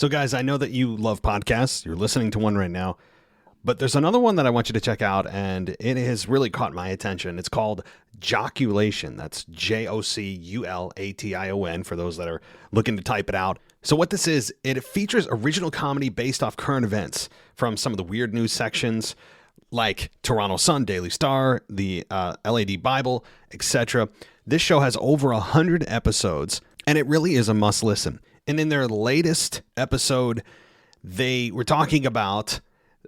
So guys, I know that you love podcasts. You're listening to one right now. But there's another one that I want you to check out, and it has really caught my attention. It's called Joculation. That's Joculation for those that are looking to type it out. So what this is, it features original comedy based off current events from some of the weird news sections like Toronto Sun, Daily Star, the LAD Bible, etc. This show has over 100 episodes, and it really is a must listen. And in their latest episode, they were talking about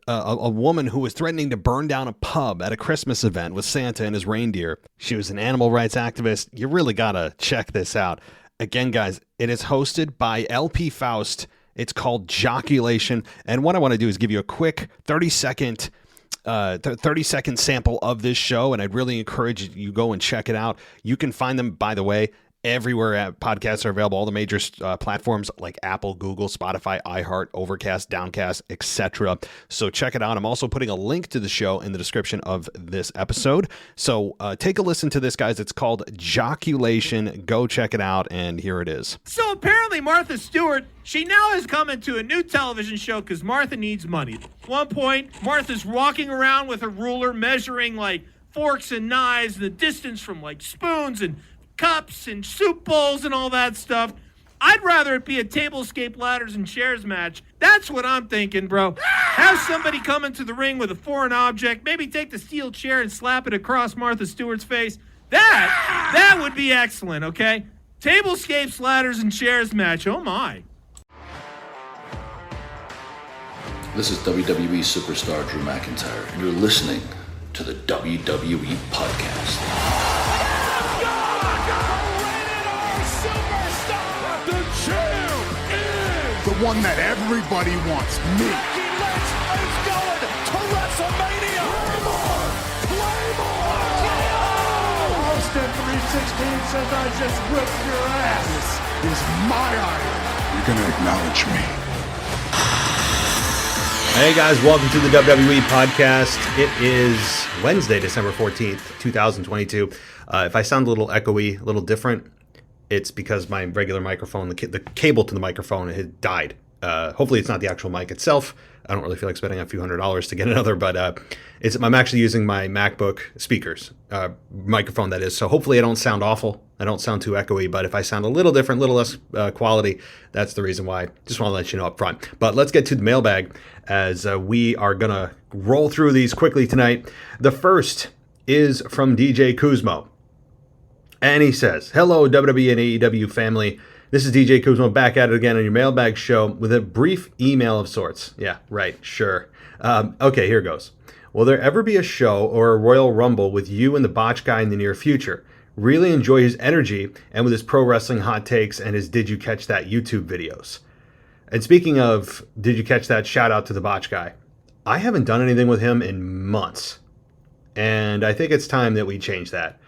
a woman who was threatening to burn down a pub at a Christmas event with Santa and his reindeer. She was an animal rights activist. You really gotta check this out. Again, guys, it is hosted by LP Faust. It's called Joculation. And what I want to do is give you a quick 30-second sample of this show, and I'd really encourage you go and check it out. You can find them, by the way, everywhere podcasts are available, all the major platforms like Apple, Google, Spotify, iHeart, Overcast, Downcast, etc. So check it out. I'm also putting a link to the show in the description of this episode. So take a listen to this, guys. It's called Joculation. Go check it out, and here it is. So apparently Martha Stewart, she now has come into a new television show because Martha needs money. At one point, Martha's walking around with a ruler measuring like forks and knives, the distance from like spoons and cups and soup bowls and all that stuff. I'd rather it be a tablescape, ladders, and chairs match. That's what I'm thinking, bro. Have somebody come into the ring with a foreign object, maybe take the steel chair and slap it across Martha Stewart's face. That would be excellent, okay? Tablescapes, ladders, and chairs match. Oh, my. This is WWE superstar Drew McIntyre, and you're listening to the WWE Podcast. The one that everybody wants, me. Becky Lynch is going to WrestleMania. Claymore! Austin 316 says I just whipped your ass. This is my iron. You're going to acknowledge me. Hey guys, welcome to the WWE Podcast. It is Wednesday, December 14th, 2022. If I sound a little echoey, a little different, it's because my regular microphone, the cable to the microphone had died. Hopefully it's not the actual mic itself. I don't really feel like spending a few $100s to get another, but I'm actually using my MacBook speakers, microphone that is. So hopefully I don't sound awful. I don't sound too echoey, but if I sound a little different, a little less quality, that's the reason why. Just want to let you know up front. But let's get to the mailbag as we are going to roll through these quickly tonight. The first is from DJ Kuzmo. And he says, hello, WWE and AEW family. This is DJ Kuzmo back at it again on your mailbag show with a brief email of sorts. Yeah, right, sure. Okay, here goes. Will there ever be a show or a Royal Rumble with you and the Botch guy in the near future? Really enjoy his energy and with his pro wrestling hot takes and his Did You Catch That YouTube videos. And speaking of Did You Catch That, shout out to the Botch guy. I haven't done anything with him in months. And I think it's time that we change that.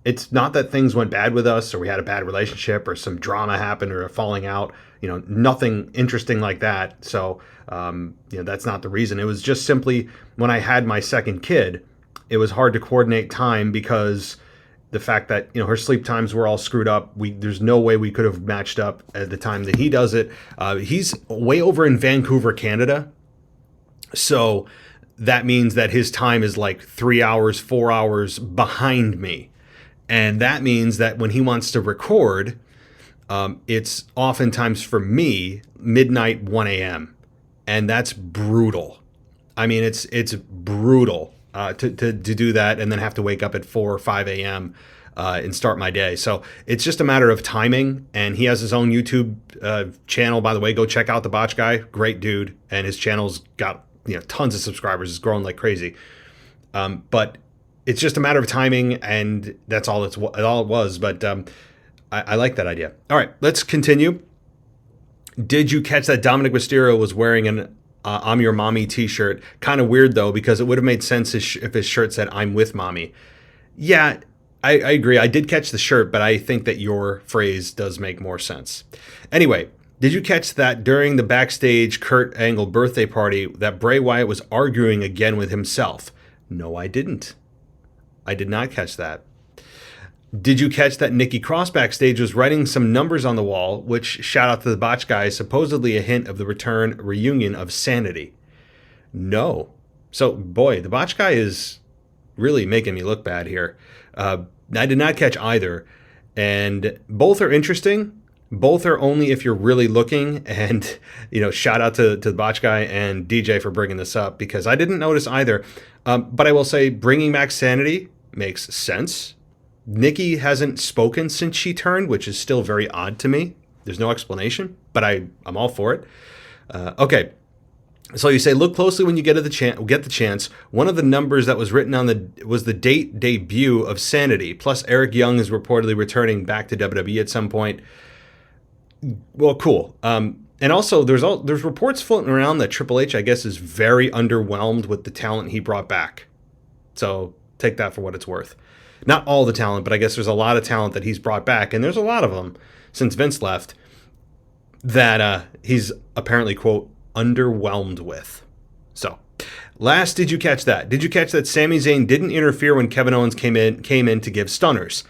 It's not that things went bad with us or we had a bad relationship or some drama happened or a falling out, nothing interesting like that. So, that's not the reason. It was just simply when I had my second kid, it was hard to coordinate time because the fact that, her sleep times were all screwed up. There's no way we could have matched up at the time that he does it. He's way over in Vancouver, Canada. So that means that his time is like 3 hours, 4 hours behind me. And that means that when he wants to record, it's oftentimes for me, midnight, 1 a.m. And that's brutal. I mean, it's brutal to do that and then have to wake up at 4 or 5 a.m. And start my day. So it's just a matter of timing. And he has his own YouTube channel, by the way. Go check out the Botch guy. Great dude. And his channel's got tons of subscribers. It's growing like crazy. But it's just a matter of timing, and that's all it was. But I like that idea. All right, let's continue. Did you catch that Dominic Mysterio was wearing an I'm Your Mommy t-shirt? Kind of weird, though, because it would have made sense if his shirt said I'm with Mommy. Yeah, I agree. I did catch the shirt, but I think that your phrase does make more sense. Anyway, did you catch that during the backstage Kurt Angle birthday party that Bray Wyatt was arguing again with himself? No, I didn't. I did not catch that. Did you catch that Nikki Cross backstage was writing some numbers on the wall, which, shout out to the Botch guy, supposedly a hint of the reunion of Sanity? No. So, boy, the Botch guy is really making me look bad here. I did not catch either. And both are interesting. Both are only if you're really looking. And, shout out to the Botch guy and DJ for bringing this up, because I didn't notice either. But I will say bringing back Sanity makes sense. Nikki hasn't spoken since she turned, which is still very odd to me. There's no explanation, but I'm all for it. Okay. So you say, look closely when you get the chance. One of the numbers that was written on was the debut of Sanity. Plus, Eric Young is reportedly returning back to WWE at some point. Well, cool. And also, there's reports floating around that Triple H, I guess, is very underwhelmed with the talent he brought back. So take that for what it's worth. Not all the talent, but I guess there's a lot of talent that he's brought back, and there's a lot of them since Vince left that he's apparently, quote, underwhelmed with. So, last, did you catch that? Did you catch that Sami Zayn didn't interfere when Kevin Owens came in to give stunners?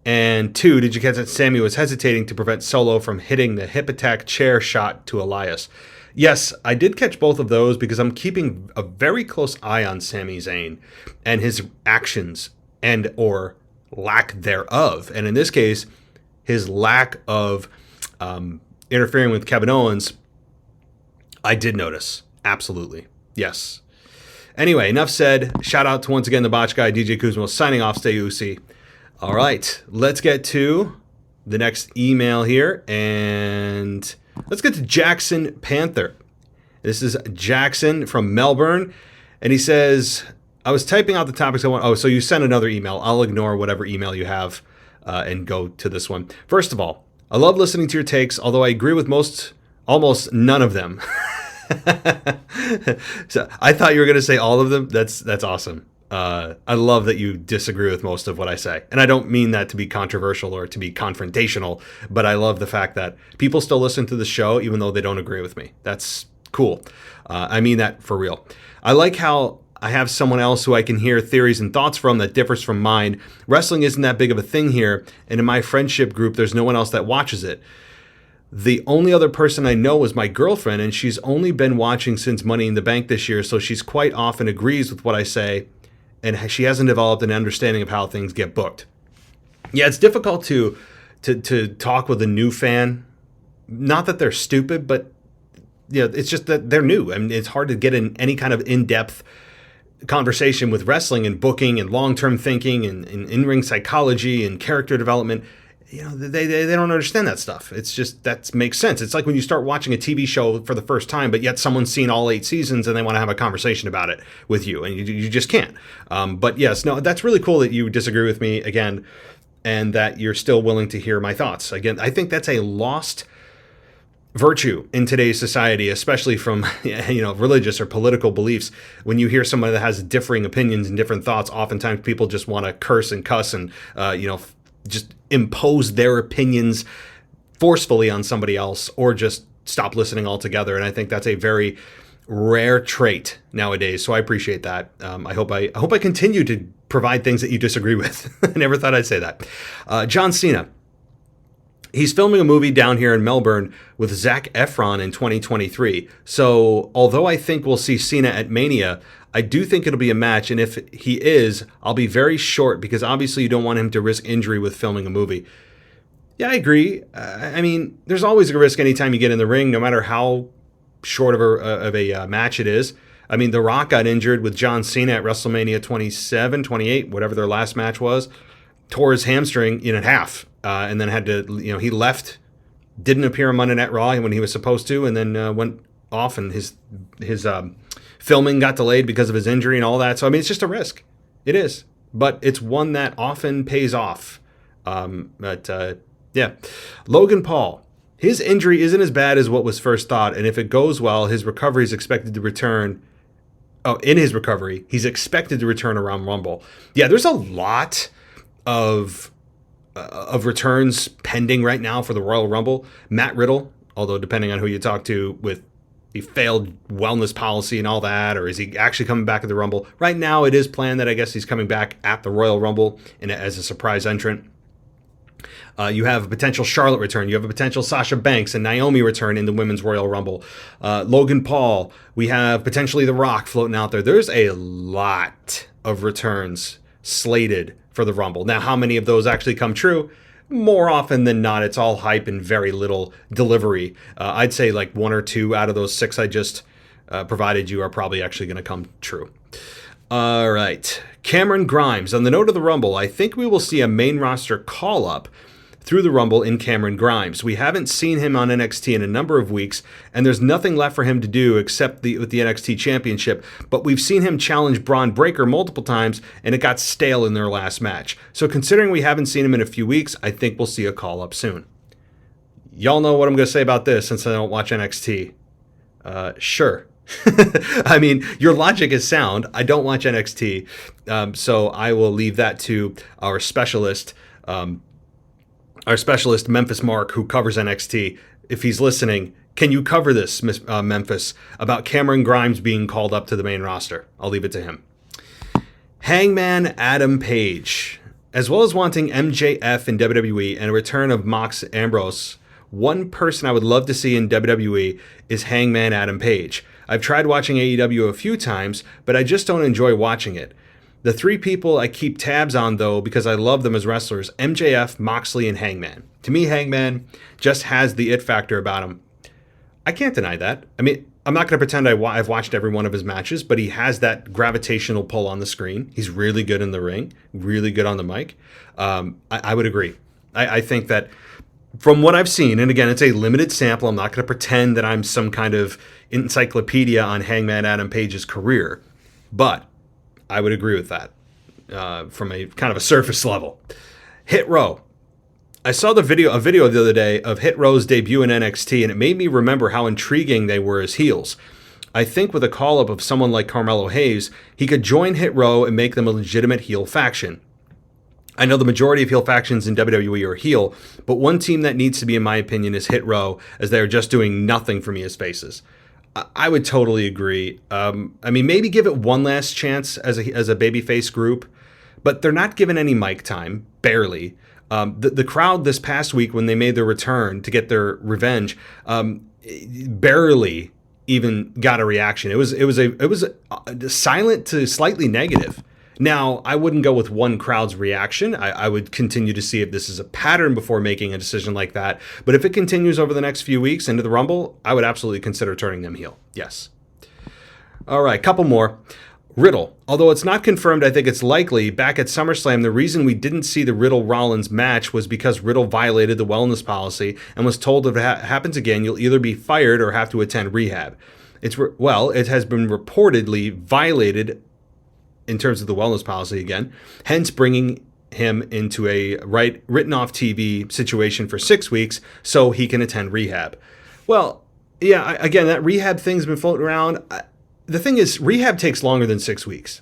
And 2, did you catch that Sami was hesitating to prevent Solo from hitting the hip attack chair shot to Elias? Yes, I did catch both of those because I'm keeping a very close eye on Sami Zayn and his actions and or lack thereof. And in this case, his lack of interfering with Kevin Owens, I did notice. Absolutely. Yes. Anyway, enough said. Shout out to, once again, the Botch guy, DJ Kuzmo, signing off. Stay Uzi. All right, let's get to the next email here. And let's get to Jackson Panther. This is Jackson from Melbourne. And he says, I was typing out the topics I want. Oh, so you sent another email. I'll ignore whatever email you have and go to this one. First of all, I love listening to your takes, although I agree with almost none of them. So I thought you were going to say all of them. That's awesome. I love that you disagree with most of what I say. And I don't mean that to be controversial or to be confrontational, but I love the fact that people still listen to the show even though they don't agree with me. That's cool. I mean that for real. I like how I have someone else who I can hear theories and thoughts from that differs from mine. Wrestling isn't that big of a thing here, and in my friendship group, there's no one else that watches it. The only other person I know is my girlfriend, and she's only been watching since Money in the Bank this year, so she's quite often agrees with what I say, and she hasn't developed an understanding of how things get booked. Yeah, it's difficult to talk with a new fan. Not that they're stupid, but it's just that they're new. I mean, it's hard to get in any kind of in-depth conversation with wrestling and booking and long-term thinking and in-ring psychology and character development. They don't understand that stuff. It's just, that makes sense. It's like when you start watching a TV show for the first time, but yet someone's seen all 8 seasons and they want to have a conversation about it with you, and you just can't. But yes, no, that's really cool that you disagree with me again, and that you're still willing to hear my thoughts. Again, I think that's a lost virtue in today's society, especially from religious or political beliefs. When you hear someone that has differing opinions and different thoughts, oftentimes people just want to curse and cuss and just impose their opinions forcefully on somebody else, or just stop listening altogether. And I think that's a very rare trait nowadays. So I appreciate that. I hope I continue to provide things that you disagree with. I never thought I'd say that. John Cena. He's filming a movie down here in Melbourne with Zac Efron in 2023. So although I think we'll see Cena at Mania, I do think it'll be a match. And if he is, I'll be very short, because obviously you don't want him to risk injury with filming a movie. Yeah, I agree. I mean, there's always a risk anytime you get in the ring, no matter how short of a match it is. I mean, The Rock got injured with John Cena at WrestleMania 27, 28, whatever their last match was, tore his hamstring in half. And then had to, he left, didn't appear on Monday Night Raw when he was supposed to, and then went off, and his filming got delayed because of his injury and all that. So, I mean, it's just a risk. It is. But it's one that often pays off. Yeah. Logan Paul. His injury isn't as bad as what was first thought, and if it goes well, his recovery is expected to return. Oh, in his recovery, he's expected to return around Rumble. Yeah, there's a lot of returns pending right now for the Royal Rumble. Matt Riddle, although depending on who you talk to with the failed wellness policy and all that, or is he actually coming back at the Rumble? Right now, it is planned that I guess he's coming back at the Royal Rumble as a surprise entrant. You have a potential Charlotte return. You have a potential Sasha Banks and Naomi return in the Women's Royal Rumble. Logan Paul. We have potentially The Rock floating out there. There's a lot of returns slated for the Rumble. Now, how many of those actually come true? More often than not, it's all hype and very little delivery. I'd say like 1 or 2 out of those 6 I just provided you are probably actually going to come true. All right. Cameron Grimes. On the note of the Rumble, I think we will see a main roster call-up through the Rumble in Cameron Grimes. We haven't seen him on NXT in a number of weeks, and there's nothing left for him to do except with the NXT Championship, but we've seen him challenge Braun Breaker multiple times, and it got stale in their last match. So considering we haven't seen him in a few weeks, I think we'll see a call-up soon. Y'all know what I'm going to say about this since I don't watch NXT. Sure. I mean, your logic is sound. I don't watch NXT, so I will leave that to our specialist, Memphis Mark, who covers NXT. If he's listening, can you cover this, Memphis, about Cameron Grimes being called up to the main roster? I'll leave it to him. Hangman Adam Page. As well as wanting MJF in WWE and a return of Mox Ambrose, one person I would love to see in WWE is Hangman Adam Page. I've tried watching AEW a few times, but I just don't enjoy watching it. The 3 people I keep tabs on, though, because I love them as wrestlers, MJF, Moxley, and Hangman. To me, Hangman just has the it factor about him. I can't deny that. I mean, I'm not going to pretend I've watched every one of his matches, but he has that gravitational pull on the screen. He's really good in the ring, really good on the mic. I would agree. I think that from what I've seen, and again, it's a limited sample, I'm not going to pretend that I'm some kind of encyclopedia on Hangman Adam Page's career, but I would agree with that from a kind of a surface level. Hit Row. I saw a video the other day of Hit Row's debut in NXT, and it made me remember how intriguing they were as heels. I think with a call-up of someone like Carmelo Hayes, he could join Hit Row and make them a legitimate heel faction. I know the majority of heel factions in WWE are heel, but one team that needs to be, in my opinion, is Hit Row, as they are just doing nothing for me as faces. I would totally agree. I mean, maybe give it one last chance as a babyface group, but they're not given any mic time, barely. The crowd this past week when they made their return to get their revenge, barely even got a reaction. It was a silent to slightly negative. Now, I wouldn't go with one crowd's reaction. I would continue to see if this is a pattern before making a decision like that. But if it continues over the next few weeks into the Rumble, I would absolutely consider turning them heel. Yes. All right, couple more. Riddle. Although it's not confirmed, I think it's likely, back at SummerSlam, the reason we didn't see the Riddle-Rollins match was because Riddle violated the wellness policy and was told if it happens again, you'll either be fired or have to attend rehab. It has been reportedly violated in terms of the wellness policy again, hence bringing him into a written off TV situation for 6 weeks so he can attend rehab. Well, yeah, again, that rehab thing's been floating around. The thing is, rehab takes longer than 6 weeks.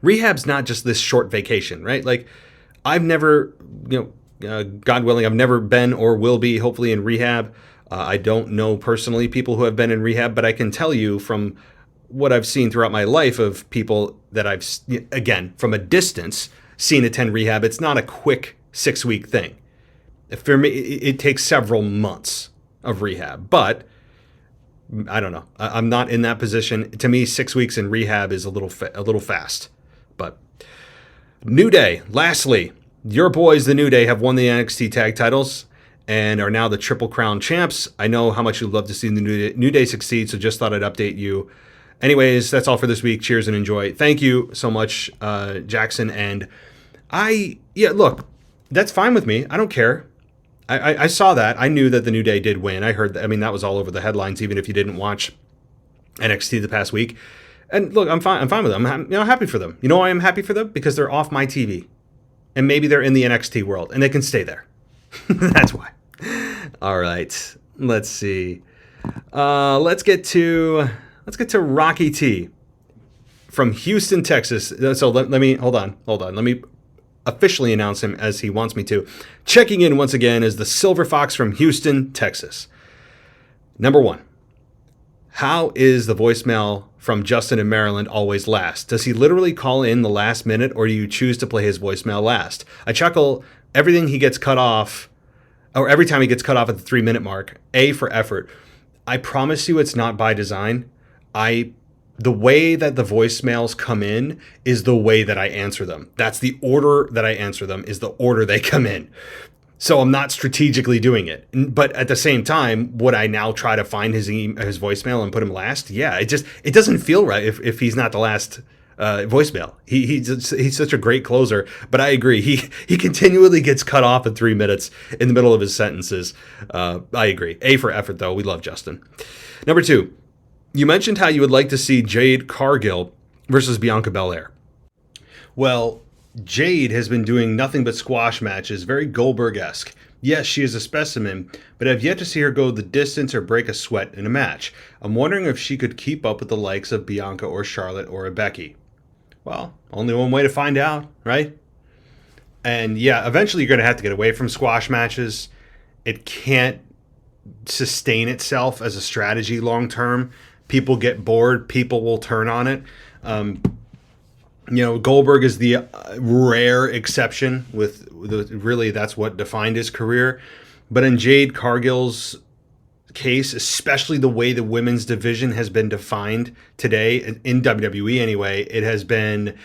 Rehab's not just this short vacation, right? Like, I've never, God willing, I've never been or will be, hopefully, in rehab. I don't know personally people who have been in rehab, but I can tell you from what I've seen throughout my life of people that I've, again, from a distance, seen attend rehab, it's not a quick 6-week thing. For me, it takes several months of rehab, but I don't know. I'm not in that position. To me, 6 weeks in rehab is a little fast. But New Day, lastly, your boys, the New Day, have won the NXT tag titles and are now the Triple Crown champs. I know how much you'd love to see the New Day succeed, so just thought I'd update you. Anyways, that's all for this week. Cheers and enjoy. Thank you so much, Jackson. And look, that's fine with me. I don't care. I saw that. I knew that the New Day did win. I heard that. I mean, that was all over the headlines, even if you didn't watch NXT the past week. And look, I'm fine with them. I'm happy for them. You know why I'm happy for them? Because they're off my TV. And maybe they're in the NXT world, and they can stay there. That's why. All right. Let's see. Let's get to Rocky T from Houston, Texas. So let me hold on. Let me officially announce him as he wants me to. Checking in once again is the Silver Fox from Houston, Texas. Number 1, How is the voicemail from Justin in Maryland always last? Does he literally call in the last minute, or do you choose to play his voicemail last? I chuckle everything he gets cut off, or every time he gets cut off at the 3-minute mark. A, for effort. I promise you it's not by design. The way that the voicemails come in is the way that I answer them. That's the order that I answer them, is the order they come in. So I'm not strategically doing it. But at the same time, would I now try to find his voicemail and put him last? Yeah, it doesn't feel right if he's not the last voicemail. He's such a great closer. But I agree. He continually gets cut off at 3 minutes in the middle of his sentences. I agree. A, for effort, though. We love Justin. Number 2, you mentioned how you would like to see Jade Cargill versus Bianca Belair. Well, Jade has been doing nothing but squash matches, very Goldberg-esque. Yes, she is a specimen, but I've yet to see her go the distance or break a sweat in a match. I'm wondering if she could keep up with the likes of Bianca or Charlotte or a Becky. Well, only one way to find out, right? And yeah, eventually you're going to have to get away from squash matches. It can't sustain itself as a strategy long term. People get bored. People will turn on it. Goldberg is the rare exception. Really, that's what defined his career. But in Jade Cargill's case, especially the way the women's division has been defined today, in WWE anyway, it has been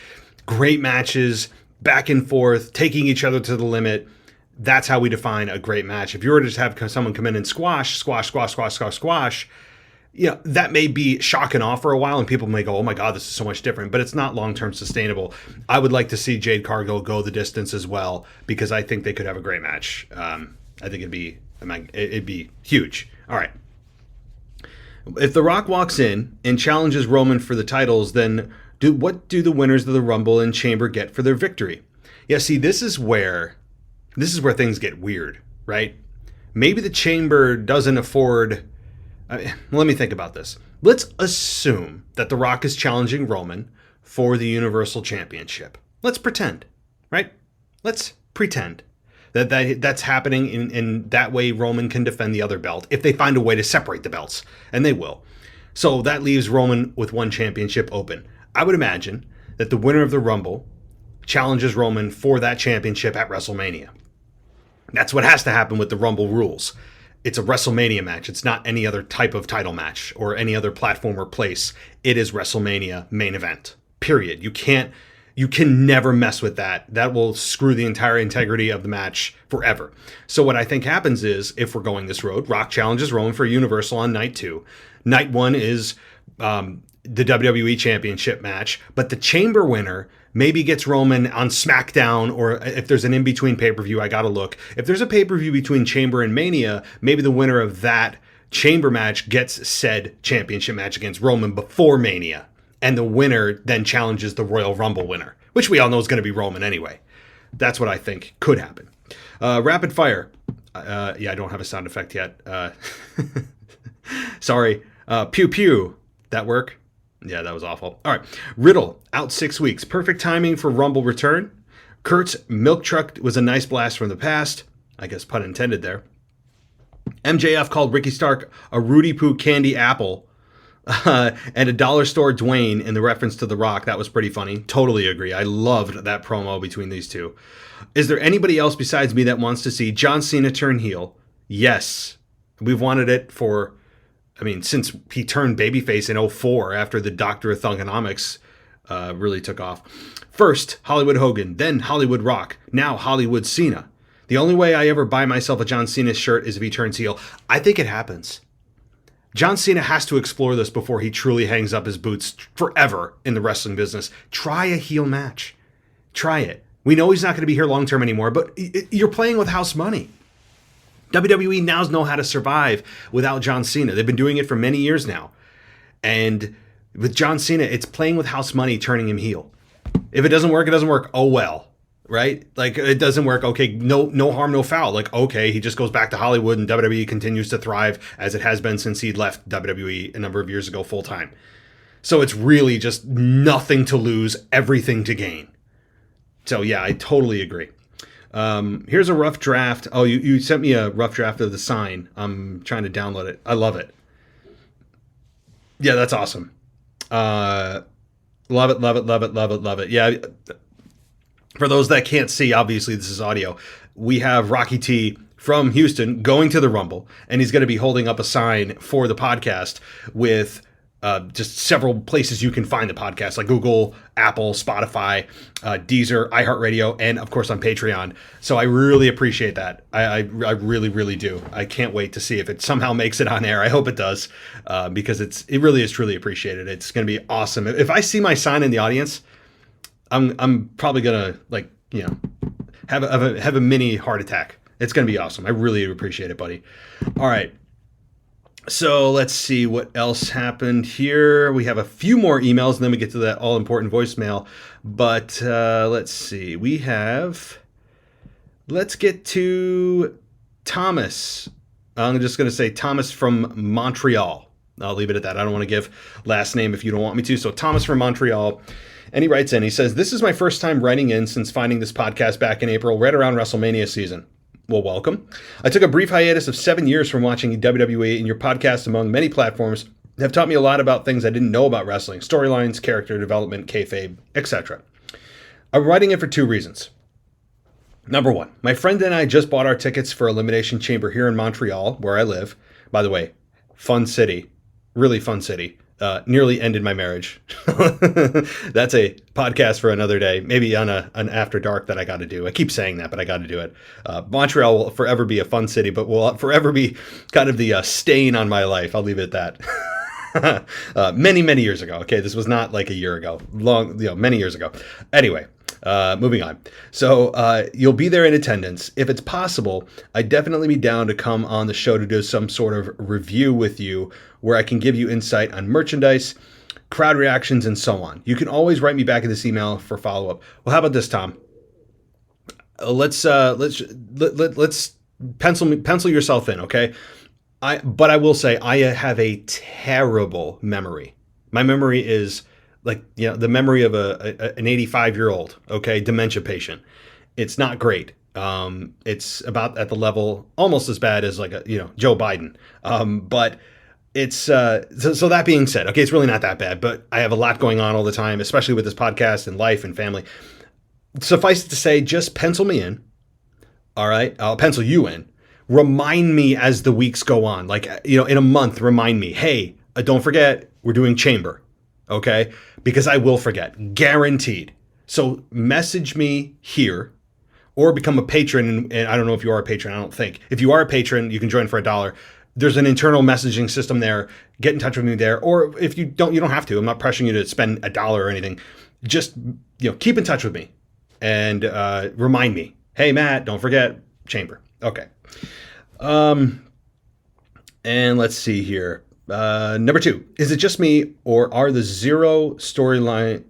great matches, back and forth, taking each other to the limit. That's how we define a great match. If you were to just have someone come in and squash, that may be shock and awe for a while, and people may go, oh my God, this is so much different, but it's not long-term sustainable. I would like to see Jade Cargill go the distance as well, because I think they could have a great match. I think it'd be huge. All right. If The Rock walks in and challenges Roman for the titles, then what do the winners of the Rumble and Chamber get for their victory? Yeah, see, this is where things get weird, right? Maybe the Chamber doesn't afford... let me think about this. Let's assume that The Rock is challenging Roman for the Universal Championship. Let's pretend, right? Let's pretend that's happening, in that way Roman can defend the other belt if they find a way to separate the belts, and they will. So that leaves Roman with one championship open. I would imagine that the winner of the Rumble challenges Roman for that championship at WrestleMania. That's what has to happen with the Rumble rules. It's a WrestleMania match. It's not any other type of title match or any other platform or place. It is WrestleMania main event. Period. You can never mess with that. That will screw the entire integrity of the match forever. So what I think happens is, if we're going this road, Rock challenges Roman for Universal on night 2. Night 1 is the WWE Championship match, but the Chamber winner maybe gets Roman on SmackDown, or if there's an in-between pay-per-view, I gotta look. If there's a pay-per-view between Chamber and Mania, maybe the winner of that Chamber match gets said championship match against Roman before Mania, and the winner then challenges the Royal Rumble winner, which we all know is going to be Roman anyway. That's what I think could happen. Rapid fire. I don't have a sound effect yet. Sorry. Pew pew. That work? Yeah, that was awful. All right. Riddle, out 6 weeks. Perfect timing for Rumble return. Kurt's milk truck was a nice blast from the past. I guess pun intended there. MJF called Ricky Stark a Rudy Poo candy apple. And a dollar store Dwayne in the reference to The Rock. That was pretty funny. Totally agree. I loved that promo between these two. Is there anybody else besides me that wants to see John Cena turn heel? Yes. We've wanted it since he turned babyface in 2004 after the Doctor of Thugonomics really took off. First, Hollywood Hogan, then Hollywood Rock, now Hollywood Cena. The only way I ever buy myself a John Cena shirt is if he turns heel. I think it happens. John Cena has to explore this before he truly hangs up his boots forever in the wrestling business. Try a heel match. Try it. We know he's not going to be here long term anymore, but you're playing with house money. WWE now knows how to survive without John Cena. They've been doing it for many years now. And with John Cena, it's playing with house money, turning him heel. If it doesn't work, it doesn't work. Oh, well. Right? Like, it doesn't work. Okay, no harm, no foul. Like, okay, he just goes back to Hollywood and WWE continues to thrive as it has been since he'd left WWE a number of years ago full time. So it's really just nothing to lose, everything to gain. So yeah, I totally agree. Here's a rough draft. Oh, you sent me a rough draft of the sign. I'm trying to download it. I love it. Yeah, that's awesome. Love it, love it, love it, love it, love it. Yeah. For those that can't see, obviously this is audio. We have Rocky T from Houston going to the Rumble, and he's going to be holding up a sign for the podcast with just several places you can find the podcast, like Google, Apple, Spotify, Deezer, iHeartRadio, and of course on Patreon. So I really appreciate that. I really, really do. I can't wait to see if it somehow makes it on air. I hope it does, because it really is truly appreciated. It's going to be awesome. If I see my sign in the audience, I'm probably gonna have a mini heart attack. It's gonna be awesome. I really appreciate it, buddy. All right. So let's see what else happened here. We have a few more emails, and then we get to that all-important voicemail. But let's see. Let's get to Thomas. I'm just going to say Thomas from Montreal. I'll leave it at that. I don't want to give last name if you don't want me to. So Thomas from Montreal. And he writes in, he says, "This is my first time writing in since finding this podcast back in April, right around WrestleMania season." Well, welcome. I took a brief hiatus of 7 years from watching WWE, and your podcast, among many platforms, have taught me a lot about things I didn't know about wrestling, storylines, character development, kayfabe, etc. I'm writing in for two reasons. Number one, my friend and I just bought our tickets for Elimination Chamber here in Montreal, where I live. By the way, fun city, really fun city. Nearly ended my marriage. That's a podcast for another day, maybe on an after dark that I got to do. I keep saying that, but I got to do it. Montreal will forever be a fun city, but will forever be kind of the stain on my life. I'll leave it at that. Many years ago. Okay, this was not like a year ago. Many years ago. Anyway. Moving on. So you'll be there in attendance. If it's possible, I'd definitely be down to come on the show to do some sort of review with you where I can give you insight on merchandise, crowd reactions, and so on. You can always write me back in this email for follow-up. Well, how about this, Tom? Let's pencil yourself in, okay? But I will say I have a terrible memory. My memory is the memory of an 85-year-old, okay, dementia patient. It's not great. It's about at the level almost as bad as Joe Biden. But it's so that being said, okay, it's really not that bad. But I have a lot going on all the time, especially with this podcast and life and family. Suffice it to say, just pencil me in. All right, I'll pencil you in. Remind me as the weeks go on. In a month, remind me. Hey, don't forget we're doing Chamber. Okay, because I will forget, guaranteed. So message me here or become a patron. And I don't know if you are a patron. I don't think. If you are a patron, you can join for $1. There's an internal messaging system there. Get in touch with me there. Or if you don't have to. I'm not pressuring you to spend $1 or anything. Just, keep in touch with me and remind me. Hey, Matt, don't forget Chamber. Okay. And let's see here. Number 2, is it just me or are there zero good storylines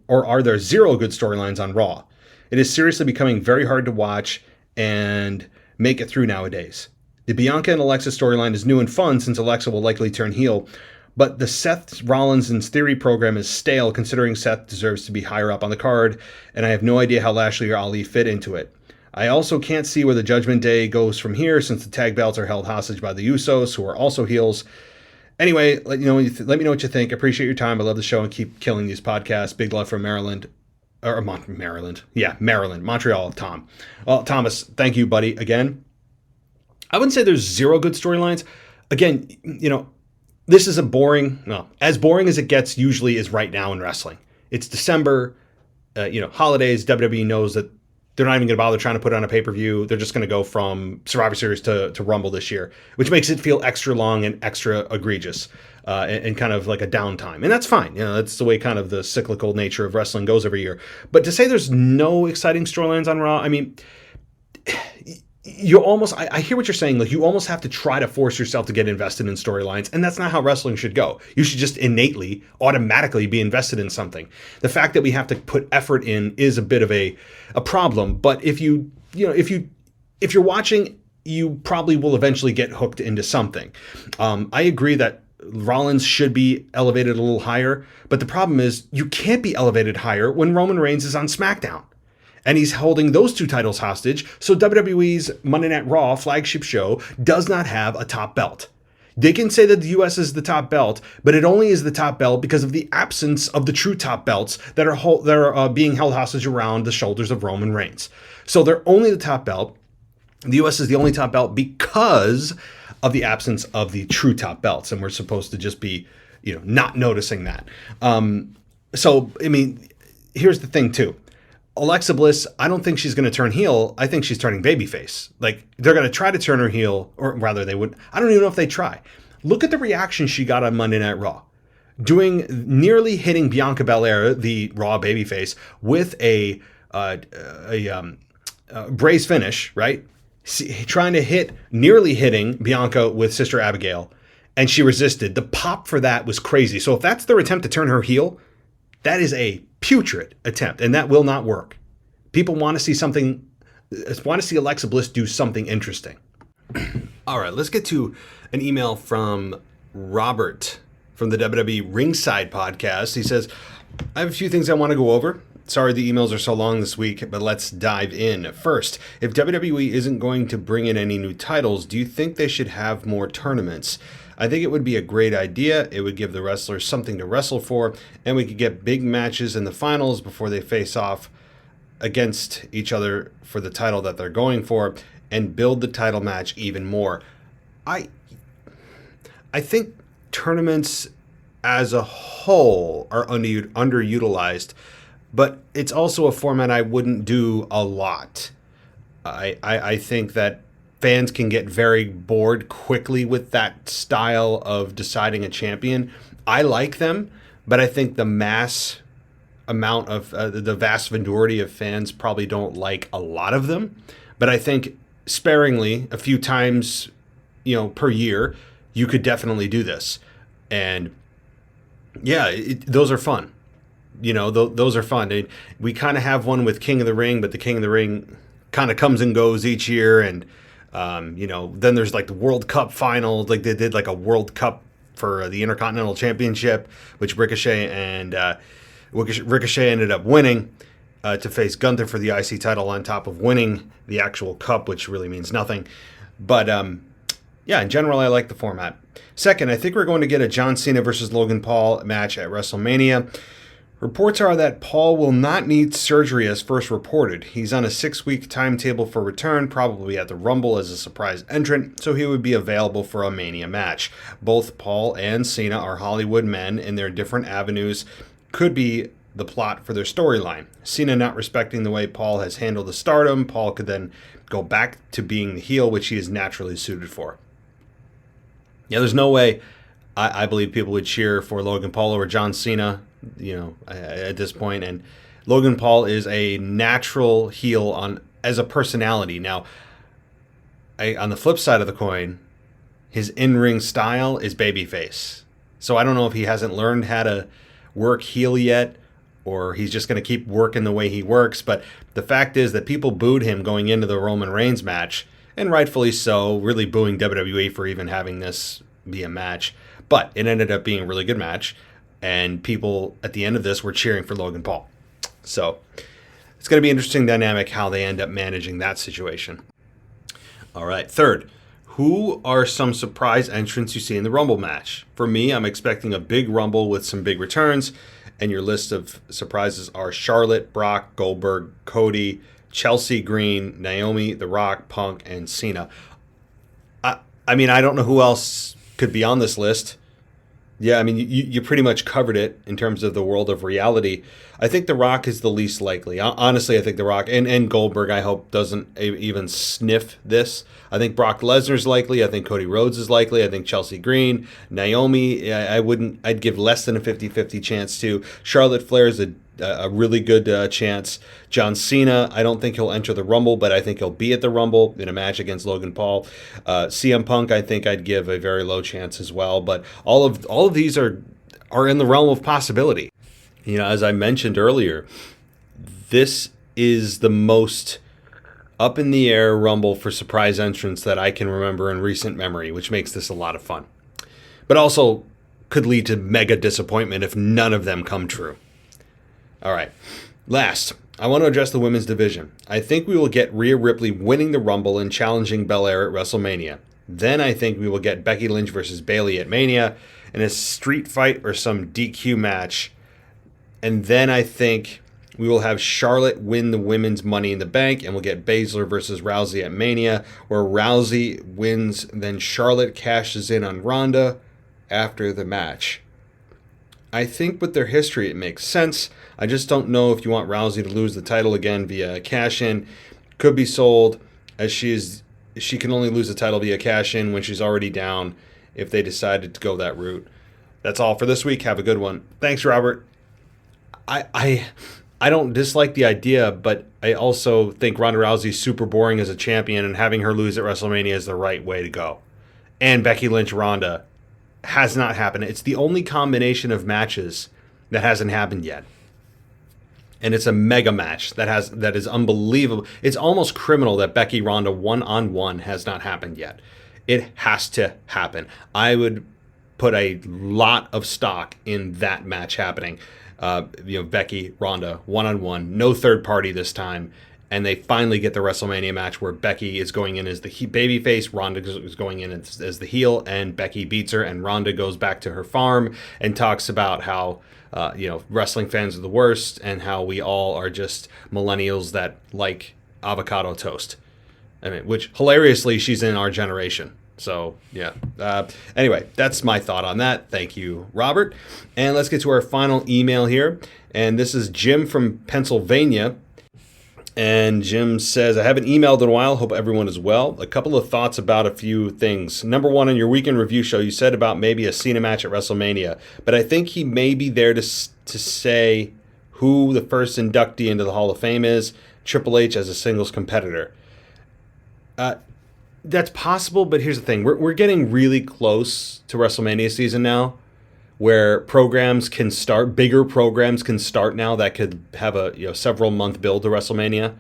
on Raw? It is seriously becoming very hard to watch and make it through nowadays. The Bianca and Alexa storyline is new and fun since Alexa will likely turn heel, but the Seth Rollins and Theory program is stale considering Seth deserves to be higher up on the card, and I have no idea how Lashley or Ali fit into it. I also can't see where the Judgment Day goes from here since the tag belts are held hostage by the Usos, who are also heels. Anyway, let me know what you think. Appreciate your time. I love the show and keep killing these podcasts. Big love from Maryland. Maryland. Yeah, Maryland. Montreal, Tom. Well, Thomas, thank you, buddy, again. I wouldn't say there's zero good storylines. Again, this is as boring as it gets usually is right now in wrestling. It's December, holidays. WWE knows that they're not even going to bother trying to put on a pay-per-view. They're just going to go from Survivor Series to Rumble this year, which makes it feel extra long and extra egregious and kind of like a downtime. And that's fine. That's the way kind of the cyclical nature of wrestling goes every year. But to say there's no exciting storylines on Raw, I mean, you almost, I hear what you're saying. Like, you almost have to try to force yourself to get invested in storylines. And that's not how wrestling should go. You should just innately, automatically be invested in something. The fact that we have to put effort in is a bit of a problem. But if you're watching, you probably will eventually get hooked into something. I agree that Rollins should be elevated a little higher. But the problem is you can't be elevated higher when Roman Reigns is on SmackDown. And he's holding those two titles hostage, so WWE's Monday Night Raw flagship show does not have a top belt. They can say that the U.S. is the top belt, but it only is the top belt because of the absence of the true top belts that are being held hostage around the shoulders of Roman Reigns. So they're only the top belt. The U.S. is the only top belt because of the absence of the true top belts, and we're supposed to just be, not noticing that. So, I mean, here's the thing, too. Alexa Bliss, I don't think she's going to turn heel. I think she's turning babyface. Like, they're going to try to turn her heel, or rather they would. I don't even know if they try. Look at the reaction she got on Monday Night Raw. Nearly hitting Bianca Belair, the Raw babyface, with a brace finish, right? Trying to nearly hitting Bianca with Sister Abigail, and she resisted. The pop for that was crazy. So if that's their attempt to turn her heel, that is a putrid attempt, and that will not work. People want to see Alexa Bliss do something interesting. All right, let's get to an email from Robert from the WWE Ringside podcast. He says, I have a few things I want to go over. Sorry the emails are so long this week, but let's dive in. First, if WWE isn't going to bring in any new titles, do you think they should have more tournaments? I think it would be a great idea. It would give the wrestlers something to wrestle for, and we could get big matches in the finals before they face off against each other for the title that they're going for, and build the title match even more. I think tournaments as a whole are underutilized, but it's also a format I wouldn't do a lot. I think that fans can get very bored quickly with that style of deciding a champion. I like them, but I think the mass amount of the vast majority of fans probably don't like a lot of them. But I think sparingly, a few times, per year, you could definitely do this. And yeah, those are fun. Those are fun. We kind of have one with King of the Ring, but the King of the Ring kind of comes and goes each year. And then there's like the World Cup final, like they did like a World Cup for the Intercontinental Championship, which Ricochet ended up winning to face Gunther for the IC title on top of winning the actual cup, which really means nothing. But in general, I like the format. Second, I think we're going to get a John Cena versus Logan Paul match at WrestleMania. Reports are that Paul will not need surgery as first reported. He's on a 6-week timetable for return, probably at the Rumble as a surprise entrant, so he would be available for a Mania match. Both Paul and Cena are Hollywood men, and their different avenues could be the plot for their storyline. Cena not respecting the way Paul has handled the stardom, Paul could then go back to being the heel, which he is naturally suited for. Yeah, there's no way I believe people would cheer for Logan Paul over John Cena, at this point. And Logan Paul is a natural heel as a personality. Now, on the flip side of the coin, his in-ring style is babyface. So I don't know if he hasn't learned how to work heel yet, or he's just going to keep working the way he works. But the fact is that people booed him going into the Roman Reigns match, and rightfully so, really booing WWE for even having this be a match. But it ended up being a really good match, and people at the end of this were cheering for Logan Paul. So it's going to be an interesting dynamic how they end up managing that situation. All right, third, who are some surprise entrants you see in the Rumble match? For me, I'm expecting a big Rumble with some big returns, and your list of surprises are Charlotte, Brock, Goldberg, Cody, Chelsea Green, Naomi, The Rock, Punk, and Cena. I mean, I don't know who else could be on this list. Yeah, I mean, you pretty much covered it in terms of the world of reality. I think The Rock is the least likely. Honestly, I think The Rock and Goldberg, I hope, doesn't even sniff this. I think Brock Lesnar's likely. I think Cody Rhodes is likely. I think Chelsea Green, Naomi, I'd give less than a 50-50 chance to. Charlotte Flair is a really good chance. John Cena, I don't think he'll enter the Rumble, but I think he'll be at the Rumble in a match against Logan Paul. CM Punk, I think I'd give a very low chance as well. But all of these are in the realm of possibility. As I mentioned earlier, this is the most up in the air Rumble for surprise entrants that I can remember in recent memory, which makes this a lot of fun. But also could lead to mega disappointment if none of them come true. All right. Last, I want to address the women's division. I think we will get Rhea Ripley winning the Rumble and challenging Belair at WrestleMania. Then I think we will get Becky Lynch versus Bayley at Mania in a street fight or some DQ match. And then I think we will have Charlotte win the women's Money in the Bank, and we'll get Baszler versus Rousey at Mania, where Rousey wins, then Charlotte cashes in on Ronda after the match. I think with their history, it makes sense. I just don't know if you want Rousey to lose the title again via cash-in. Could be sold, as she can only lose the title via cash-in when she's already down if they decided to go that route. That's all for this week. Have a good one. Thanks, Robert. I don't dislike the idea, but I also think Ronda Rousey's super boring as a champion, and having her lose at WrestleMania is the right way to go. And Becky Lynch Ronda has not happened. It's the only combination of matches that hasn't happened yet. And it's a mega match that is unbelievable. It's almost criminal that Becky Ronda one-on-one has not happened yet. It has to happen. I would put a lot of stock in that match happening. Becky Ronda one-on-one, no third party this time, and they finally get the WrestleMania match where Becky is going in as the babyface, Ronda is going in as the heel, and Becky beats her, and Ronda goes back to her farm and talks about how wrestling fans are the worst and how we all are just millennials that like avocado toast. I mean, which hilariously she's in our generation. So, yeah. Anyway, that's my thought on that. Thank you, Robert. And let's get to our final email here. And this is Jim from Pennsylvania. And Jim says, I haven't emailed in a while. Hope everyone is well. A couple of thoughts about a few things. Number one, on your weekend review show, you said about maybe a Cena match at WrestleMania. But I think he may be there to say who the first inductee into the Hall of Fame is. Triple H as a singles competitor. That's possible, but here's the thing. We're getting really close to WrestleMania season now, where programs can start, bigger programs can start now that could have a several month build to WrestleMania,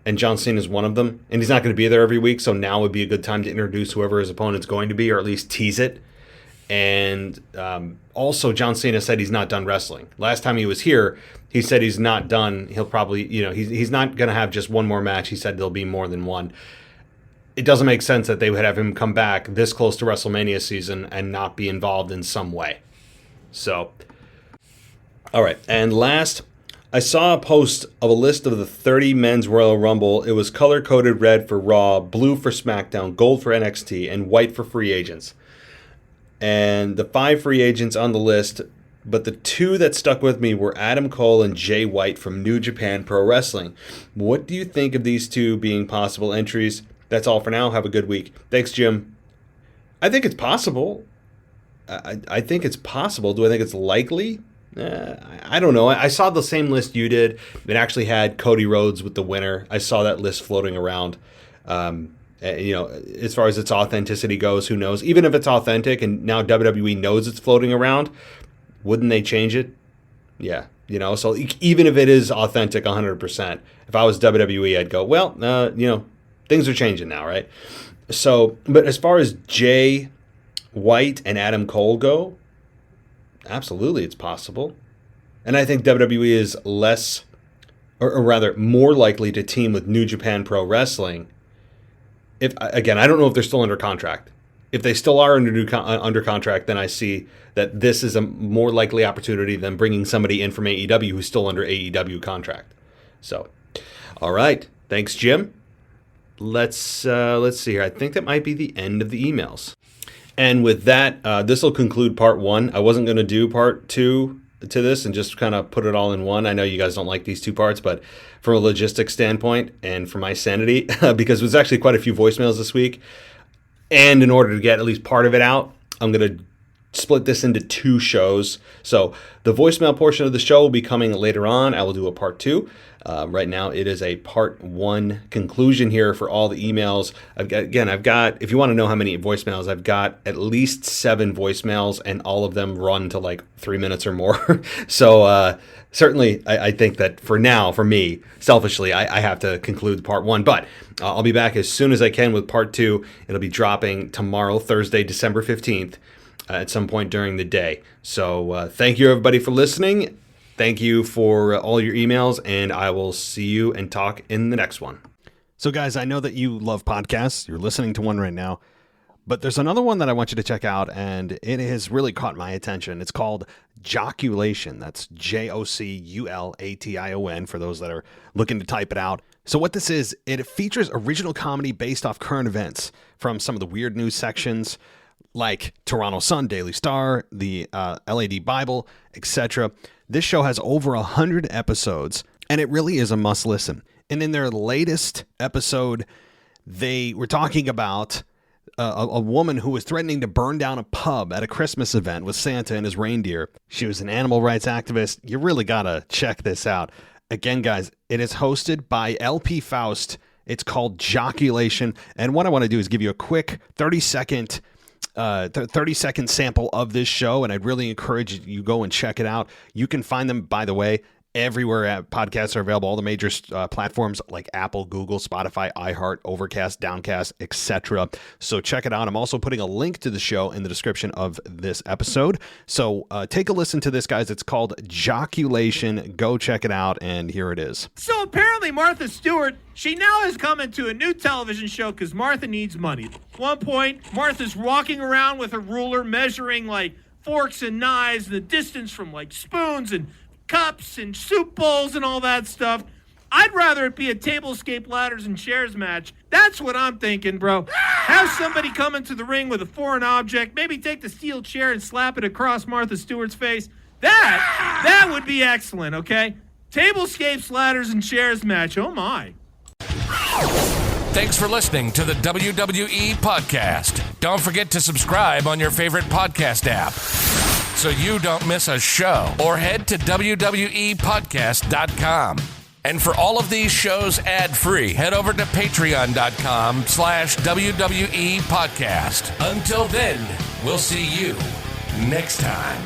and John Cena is one of them. And he's not going to be there every week, so now would be a good time to introduce whoever his opponent's going to be, or at least tease it. And also, John Cena said he's not done wrestling. Last time he was here, he said he's not done. He'll probably, he's not going to have just one more match. He said there'll be more than one. It doesn't make sense that they would have him come back this close to WrestleMania season and not be involved in some way. So, all right. And last, I saw a post of a list of the 30 men's Royal Rumble. It was color-coded red for Raw, blue for SmackDown, gold for NXT, and white for free agents. And the 5 free agents on the list, but the 2 that stuck with me were Adam Cole and Jay White from New Japan Pro Wrestling. What do you think of these 2 being possible entries? That's all for now. Have a good week. Thanks, Jim. I think it's possible. I think it's possible. Do I think it's likely? I don't know. I saw the same list you did. It actually had Cody Rhodes with the winner. I saw that list floating around. As far as its authenticity goes, who knows? Even if it's authentic and now WWE knows it's floating around, wouldn't they change it? Yeah. So even if it is authentic 100%, if I was WWE, I'd go, well, things are changing now, right? So, but as far as Jay White and Adam Cole go, absolutely it's possible. And I think WWE is less, or rather more likely to team with New Japan Pro Wrestling. I don't know if they're still under contract. If they still are under contract, then I see that this is a more likely opportunity than bringing somebody in from AEW who's still under AEW contract. So, all right. Thanks, Jim. Let's see here. I think that might be the end of the emails. And with that, this will conclude part 1. I wasn't going to do part 2 to this and just kind of put it all in one. I know you guys don't like these 2 parts, but from a logistics standpoint and for my sanity, because there's actually quite a few voicemails this week, and in order to get at least part of it out, I'm going to split this into 2 shows. So the voicemail portion of the show will be coming later on. I will do a part 2. Right now, it is a part 1 conclusion here for all the emails. I've got, if you want to know how many voicemails, I've got at least 7 voicemails, and all of them run to like 3 minutes or more. So certainly, I think that for now, for me, selfishly, I have to conclude part 1. But I'll be back as soon as I can with part 2. It'll be dropping tomorrow, Thursday, December 15th, at some point during the day. So thank you, everybody, for listening. Thank you for all your emails, and I will see you and talk in the next one. So, guys, I know that you love podcasts. You're listening to one right now. But there's another one that I want you to check out, and it has really caught my attention. It's called Joculation. That's Joculation for those that are looking to type it out. So what this is, it features original comedy based off current events from some of the weird news sections like Toronto Sun, Daily Star, the LAD Bible, etc. This show has over 100 episodes, and it really is a must listen. And in their latest episode, they were talking about a woman who was threatening to burn down a pub at a Christmas event with Santa and his reindeer. She was an animal rights activist. You really got to check this out. Again, guys, it is hosted by LP Faust. It's called Joculation. And what I want to do is give you a quick 30-second sample of this show, and I'd really encourage you go and check it out. You can find them, by the way, everywhere podcasts are available, all the major platforms like Apple, Google, Spotify, iHeart, Overcast, Downcast, etc. So check it out. I'm also putting a link to the show in the description of this episode. So take a listen to this, guys. It's called Joculation. Go check it out, and here it is. So apparently Martha Stewart, she now has come into a new television show because Martha needs money. At one point, Martha's walking around with a ruler measuring like forks and knives and the distance from like spoons and cups and soup bowls and all that stuff. I'd rather it be a tablescape, ladders, and chairs match. That's what I'm thinking, bro. Have somebody come into the ring with a foreign object, maybe take the steel chair and slap it across Martha Stewart's face. That would be excellent, okay? Tablescapes, ladders, and chairs match. Oh, my. Thanks for listening to the WWE Podcast. Don't forget to subscribe on your favorite podcast app so you don't miss a show, or head to WWEpodcast.com. And for all of these shows ad-free, head over to patreon.com/WWE Podcast. Until then, we'll see you next time.